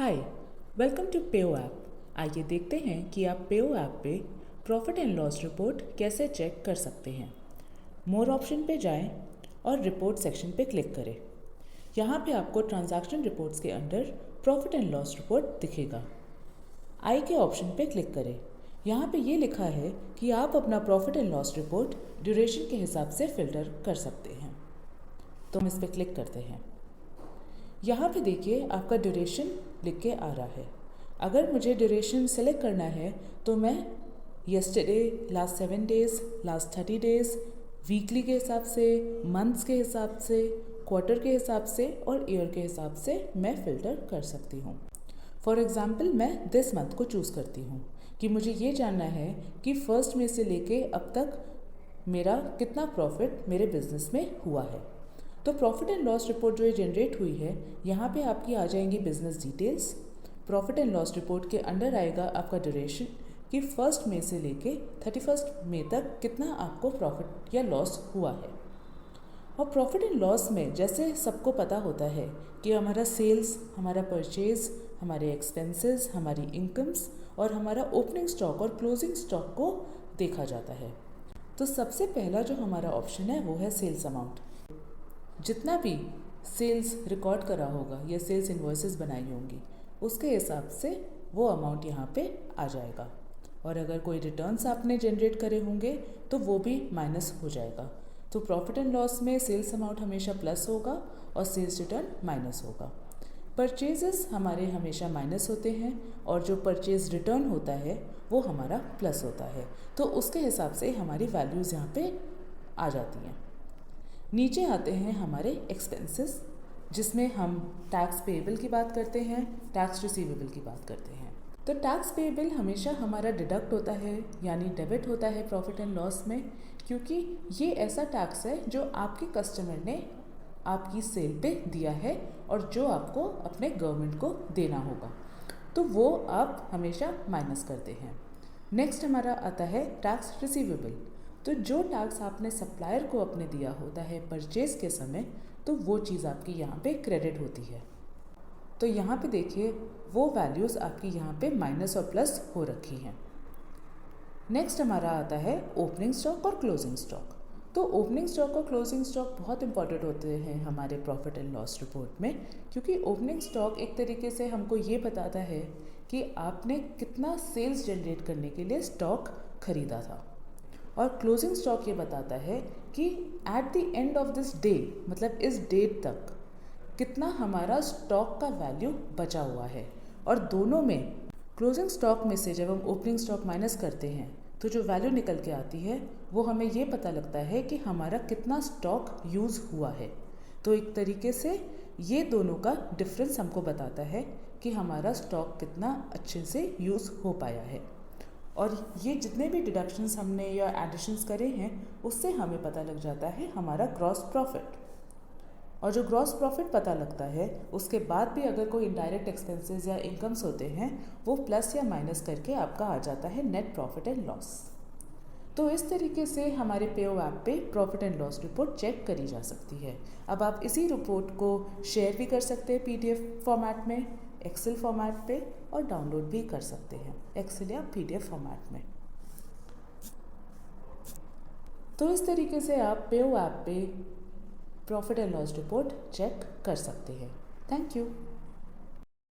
Hi, welcome to Payo app. आइए देखते हैं कि आप पेओ ऐप पे प्रॉफिट एंड लॉस रिपोर्ट कैसे चेक कर सकते हैं। मोर ऑप्शन पे जाएं और रिपोर्ट सेक्शन पे क्लिक करें। यहाँ पे आपको ट्रांजैक्शन रिपोर्ट्स के under profit and loss report दिखेगा। आई के ऑप्शन पे क्लिक करें। यहाँ पे ये लिखा है कि आप अपना profit and loss report duration के हिसाब से फिल्टर कर सकते हैं। तो हम इस पर क्लिक करते हैं। यहाँ पे देखिए आपका ड्यूरेशन लिख के आ रहा है। अगर मुझे ड्यूरेशन सेलेक्ट करना है तो मैं yesterday, last 7 days, last 30 days, weekly के हिसाब से, मंथ्स के हिसाब से, क्वार्टर के हिसाब से और ईयर के हिसाब से मैं फ़िल्टर कर सकती हूँ। फॉर एग्ज़ाम्पल मैं दिस मंथ को चूज़ करती हूँ कि मुझे ये जानना है कि फर्स्ट में से लेके अब तक मेरा कितना प्रॉफिट मेरे बिज़नेस में हुआ है। तो प्रॉफिट एंड लॉस रिपोर्ट जो ये जनरेट हुई है, यहाँ पे आपकी आ जाएंगी business details. Profit and loss report के अंडर आएगा आपका ड्यूरेशन कि फर्स्ट मई से लेके 31 मई तक कितना आपको प्रॉफिट या लॉस हुआ है। और प्रॉफिट एंड लॉस में जैसे सबको पता होता है कि हमारा सेल्स, हमारा परचेज, हमारे एक्सपेंसेस, हमारी इनकम्स और हमारा ओपनिंग स्टॉक और क्लोजिंग स्टॉक को देखा जाता है। तो सबसे पहला जो हमारा ऑप्शन है वो है सेल्स अमाउंट। जितना भी सेल्स रिकॉर्ड करा होगा या सेल्स इन्वॉइसेस बनाई होंगी उसके हिसाब से वो अमाउंट यहाँ पे आ जाएगा। और अगर कोई रिटर्न्स आपने जनरेट करे होंगे तो वो भी माइनस हो जाएगा। तो प्रॉफिट एंड लॉस में सेल्स अमाउंट हमेशा प्लस होगा और सेल्स रिटर्न माइनस होगा। परचेजेस हमारे हमेशा माइनस होते हैं और जो परचेज रिटर्न होता है वो हमारा प्लस होता है। तो उसके हिसाब से हमारी वैल्यूज़ यहाँ पे आ जाती हैं। नीचे आते हैं हमारे एक्सपेंसेस, जिसमें हम टैक्स पेएबल की बात करते हैं, टैक्स रिसीवेबल की बात करते हैं। तो टैक्स पेएबल हमेशा हमारा डिडक्ट होता है यानी डेबिट होता है प्रॉफिट एंड लॉस में, क्योंकि ये ऐसा टैक्स है जो आपके कस्टमर ने आपकी सेल पे दिया है और जो आपको अपने गवर्नमेंट को देना होगा, तो वो आप हमेशा माइनस करते हैं। नेक्स्ट हमारा आता है टैक्स रिसीवेबल। तो जो टैक्स आपने सप्लायर को अपने दिया होता है परचेज के समय, तो वो चीज़ आपकी यहाँ पे क्रेडिट होती है। तो यहाँ पे देखिए वो वैल्यूज़ आपकी यहाँ पे माइनस और प्लस हो रखी हैं। नेक्स्ट हमारा आता है ओपनिंग स्टॉक और क्लोजिंग स्टॉक। तो ओपनिंग स्टॉक और क्लोजिंग स्टॉक बहुत इंपॉर्टेंट होते हैं हमारे प्रॉफिट एंड लॉस रिपोर्ट में, क्योंकि ओपनिंग स्टॉक एक तरीके से हमको ये बताता है कि आपने कितना सेल्स जनरेट करने के लिए स्टॉक खरीदा था। और क्लोजिंग स्टॉक ये बताता है कि at the end of this day, मतलब इस डेट तक कितना हमारा स्टॉक का वैल्यू बचा हुआ है। और दोनों में क्लोजिंग स्टॉक में से जब हम ओपनिंग स्टॉक माइनस करते हैं तो जो वैल्यू निकल के आती है वो हमें ये पता लगता है कि हमारा कितना स्टॉक यूज़ हुआ है। तो एक तरीके से ये दोनों का डिफरेंस हमको बताता है कि हमारा स्टॉक कितना अच्छे से यूज़ हो पाया है। और ये जितने भी डिडक्शंस हमने या एडिशंस करे हैं उससे हमें पता लग जाता है हमारा ग्रॉस प्रॉफिट। और जो ग्रॉस प्रॉफिट पता लगता है उसके बाद भी अगर कोई इनडायरेक्ट एक्सपेंसेस या इनकम्स होते हैं वो प्लस या माइनस करके आपका आ जाता है नेट प्रॉफिट एंड लॉस। तो इस तरीके से हमारे पेओ ऐप पे profit and loss report check करी जा सकती है। अब आप इसी रिपोर्ट को शेयर भी कर सकते हैं PDF फॉर्मेट में, एक्सेल फॉर्मेट पे, और डाउनलोड भी कर सकते हैं एक्सेल या PDF फॉर्मेट में। तो इस तरीके से आप पेओ ऐप पे profit and loss report check कर सकते हैं। Thank you.